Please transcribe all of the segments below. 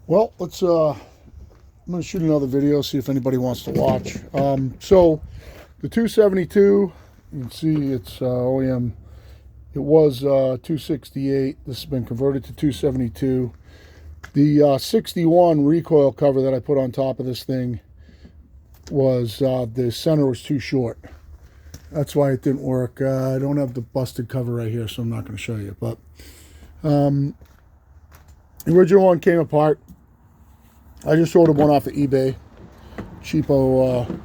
Well, let's. I'm going to shoot another video, see if anybody wants to watch. So, the 272, you can see it's OEM. It was 268. This has been converted to 272. The 61 recoil cover that I put on top of this thing was the center was too short. That's why it didn't work. I don't have the busted cover right here, so I'm not going to show you. But the original one came apart. I just ordered one off of eBay. Cheapo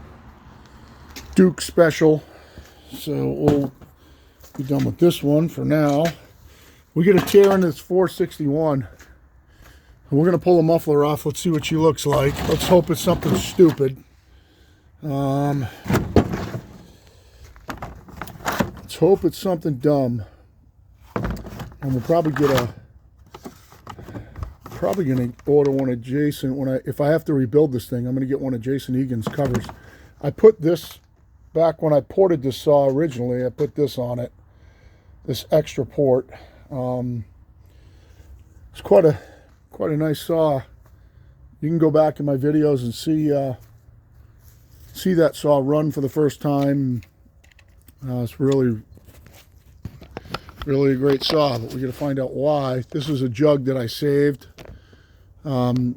Duke Special. So we'll be done with this one for now. We get a tear in this 461. And we're going to pull the muffler off. Let's see what she looks like. Let's hope it's something stupid. Let's hope it's something dumb. And we'll probably get a... Probably going to order one of Jason. If I have to rebuild this thing, I'm going to get one of Jason Egan's covers. I put this back when I ported this saw originally. I put this on it, this extra port. It's quite a nice saw. You can go back in my videos and see that saw run for the first time. It's really a great saw, but we got to find out why. This is a jug that I saved.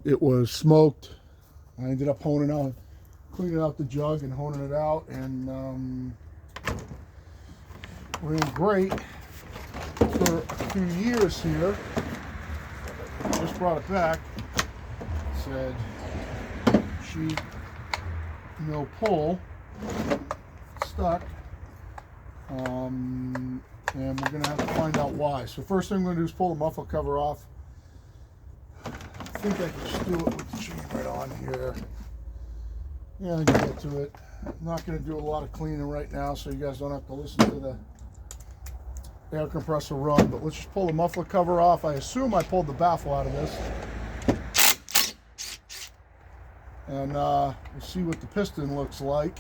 It was smoked. I ended up cleaning out the jug and honing it out, and ran great for a few years here. Just brought it back. Said sheet, no pull, stuck. And we're going to have to find out why. So first thing I'm going to do is pull the muffler cover off. I think I can just do it with the chain right on here. Yeah, I can get to it. I'm not going to do a lot of cleaning right now, so you guys don't have to listen to the air compressor run, but let's just pull the muffler cover off. I assume I pulled the baffle out of this. And we'll see what the piston looks like.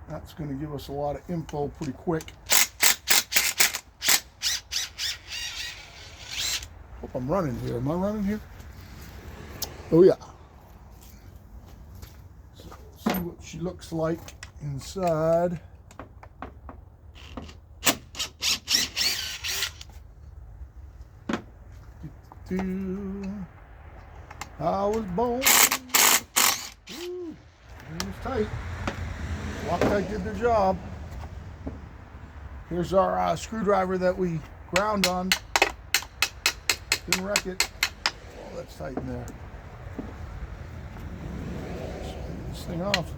That's going to give us a lot of info pretty quick. Hope I'm running here. Am I running here? Oh yeah. So, see what she looks like inside. I was born. Ooh, it was tight. Loctite did the job. Here's our screwdriver that we ground on. Didn't wreck it. Oh, that's tight in there. Let's get this thing off.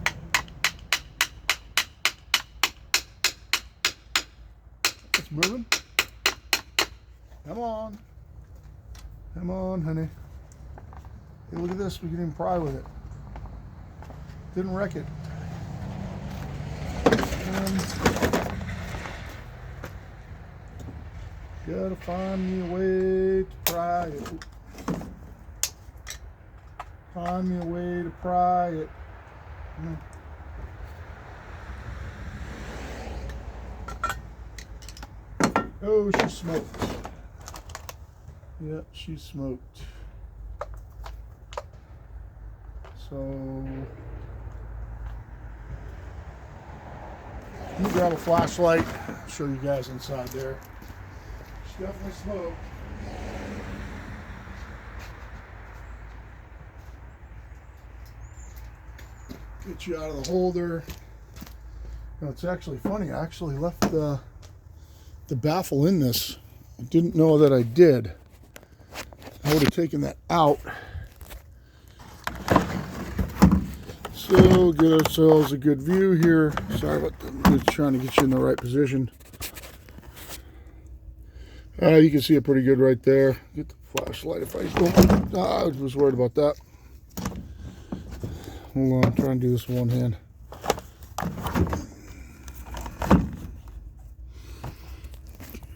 It's moving. Come on. Come on, honey. Hey, look at this. We can even pry with it. Didn't wreck it. Gotta find me a way to pry it. Find me a way to pry it. Oh, she smoked. Yep, she smoked. So, let me grab a flashlight, show you guys inside there. She definitely smoked. Get you out of the holder. Now, it's actually funny, I actually left the baffle in this. I didn't know that I did. I would have taken that out. So get ourselves a good view here. Sorry about that. I'm just trying to get you in the right position. You can see it pretty good right there. Get the flashlight if I don't. I was worried about that. Hold on, I'm trying to do this with one hand.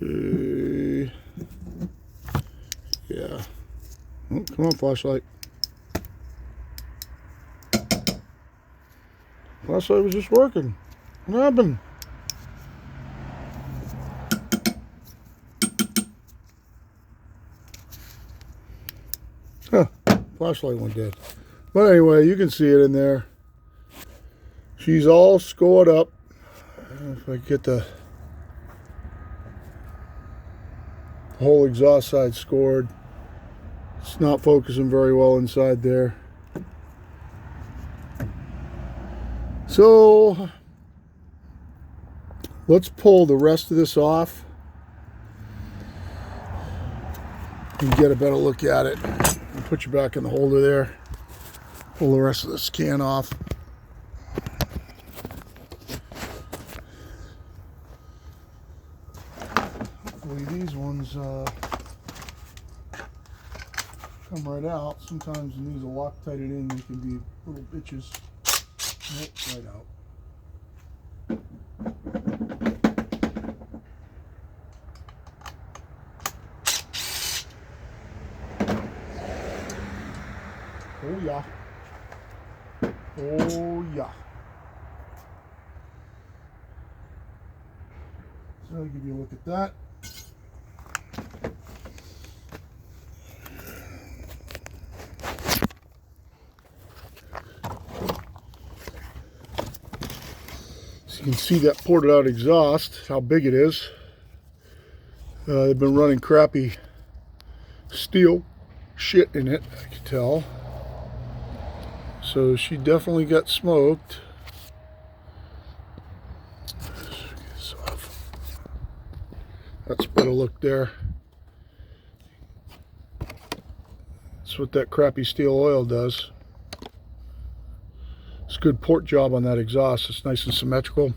Okay. Yeah. Oh, come on, flashlight. Flashlight was just working. What happened? Huh. Flashlight went dead. But anyway, you can see it in there. She's all scored up. If I get the whole exhaust side scored. It's not focusing very well inside there. So let's pull the rest of this off and get a better look at it. And put you back in the holder there. Pull the rest of this can off. Hopefully these ones come right out. Sometimes when these are Loctited in, they can be little bitches. Nope, right out. Oh yeah. Oh yeah. So I'll give you a look at that. So you can see that ported out exhaust, how big it is. They've been running crappy Stihl shit in it, I can tell. So she definitely got smoked. That's a better look there. That's what that crappy Stihl oil does. It's a good port job on that exhaust. It's nice and symmetrical.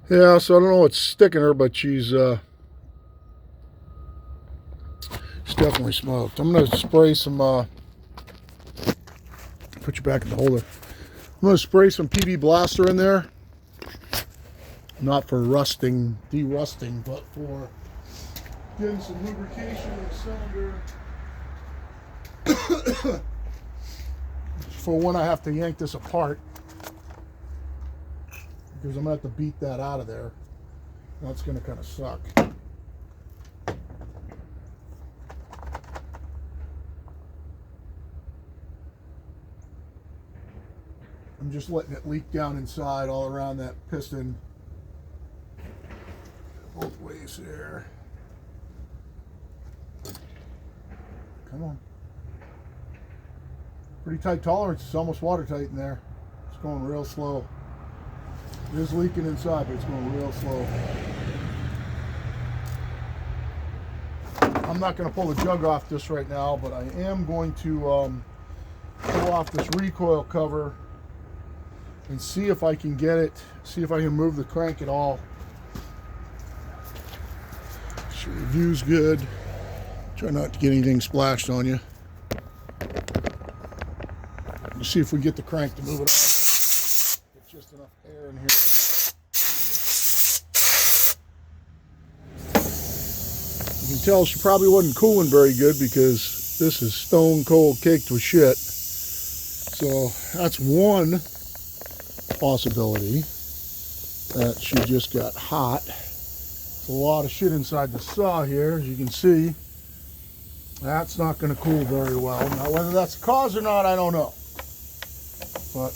Yeah, so I don't know what's sticking her, but she's definitely smoked. I'm going to spray some, put you back in the holder. I'm going to spray some PB Blaster in there. Not for rusting, derusting, but for getting some lubrication in the cylinder. For when I have to yank this apart. Because I'm going to have to beat that out of there. That's going to kind of suck. I'm just letting it leak down inside all around that piston. Both ways there. Come on. Pretty tight tolerance. It's almost watertight in there. It's going real slow. It is leaking inside, but it's going real slow. I'm not going to pull the jug off this right now, but I am going to pull off this recoil cover and see if I can get it, see if I can move the crank at all. Sure the view's good. Try not to get anything splashed on you. Let's see if we get the crank to move it off. Get just enough air in here. You can tell she probably wasn't cooling very good because this is stone cold caked with shit. So that's one possibility, that she just got hot. There's a lot of shit inside the saw here, as you can see. That's not going to cool very well. Now, whether that's the cause or not, I don't know. But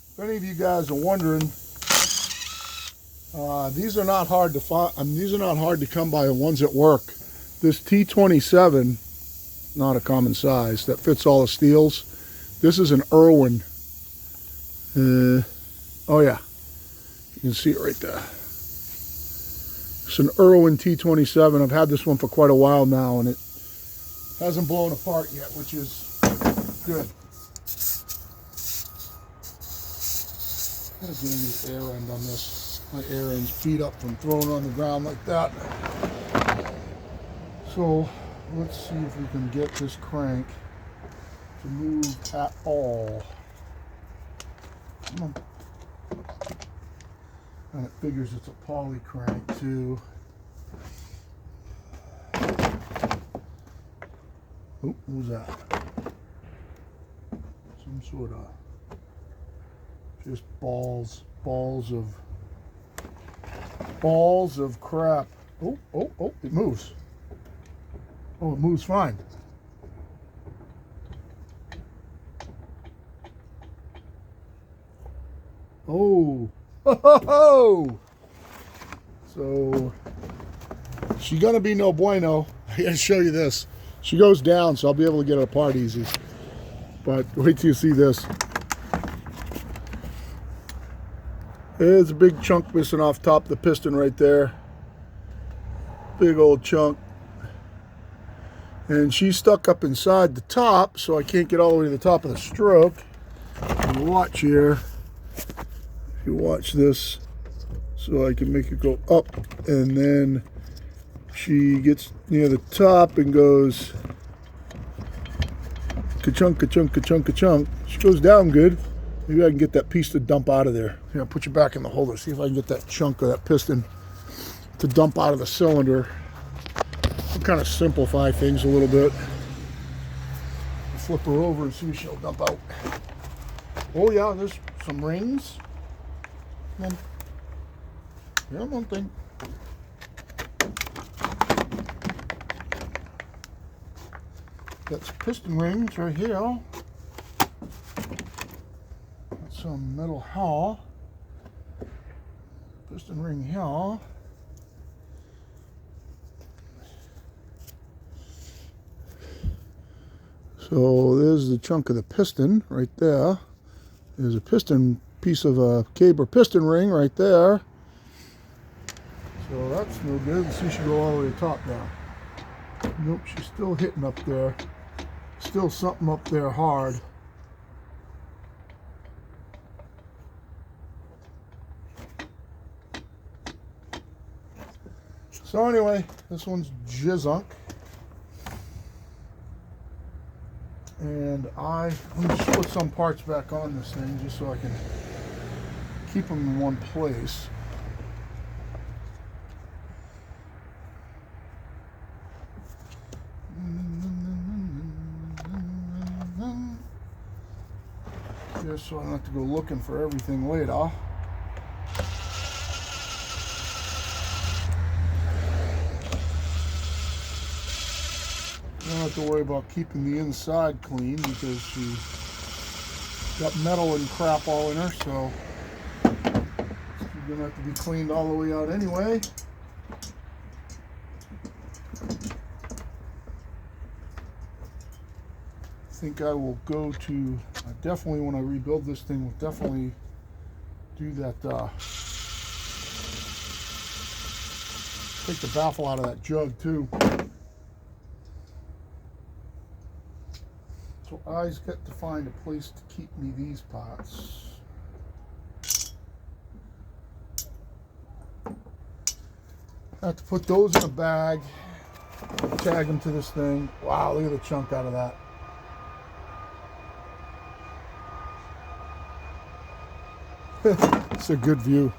if any of you guys are wondering, these are not hard to find. These are not hard to come by. The ones that work. This T27, not a common size, that fits all the Stihls. This is an Irwin. Oh yeah, you can see it right there. It's an Irwin T27. I've had this one for quite a while now, and it hasn't blown apart yet, which is good. Gotta get a new air end on this. My air end's beat up from throwing it on the ground like that. So let's see if we can get this crank to move at all. Come on. And it figures it's a poly crank too. Oh, what was that? Some sort of Just balls of crap. Oh, it moves. Oh, it moves fine. Oh, ho. So she's gonna be no bueno. I gotta show you this. She goes down, so I'll be able to get her apart easy. But wait till you see this. There's a big chunk missing off top of the piston right there. Big old chunk. And she's stuck up inside the top, so I can't get all the way to the top of the stroke. And watch here. If you watch this, so I can make it go up, and then she gets near the top and goes ka-chunk, ka-chunk, ka-chunk, ka-chunk. She goes down good. Maybe I can get that piece to dump out of there. Here, I'll put you back in the holder. See if I can get that chunk of that piston to dump out of the cylinder. I'll kind of simplify things a little bit. I'll flip her over and see if she'll dump out. Oh yeah, there's some rings. Come on. Yeah, one thing. Got some piston rings right here. Got some metal hull. Piston ring here. So there's the chunk of the piston right there. There's a piston piece of a cable piston ring right there. So that's no good. Let's see, she go all the way to the top now. Nope, she's still hitting up there. Still something up there hard. So anyway, this one's jizzunk. And let me just put some parts back on this thing just so I can keep them in one place. Just so I don't have to go looking for everything later. You don't have to worry about keeping the inside clean because she's got metal and crap all in her, so she's gonna have to be cleaned all the way out anyway. I think I will go to, definitely when I rebuild this thing, we'll definitely do that, take the baffle out of that jug too. So I's got to find a place to keep me these parts. I have to put those in a bag, tag them to this thing. Wow, look at the chunk out of that. It's a good view.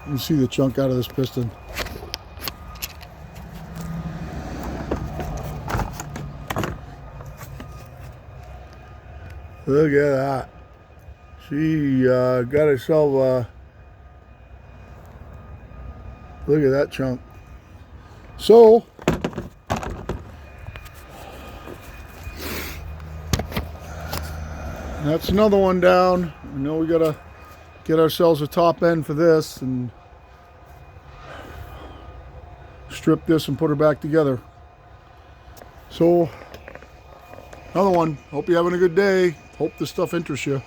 You can see the chunk out of this piston. Look at that. She got herself look at that chunk. So that's another one down. I know we gotta get ourselves a top end for this and strip this and put her back together. So another one. Hope you're having a good day. Hope this stuff interests you.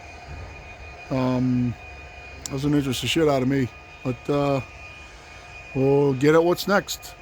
Doesn't interest the shit out of me, but we'll get at what's next.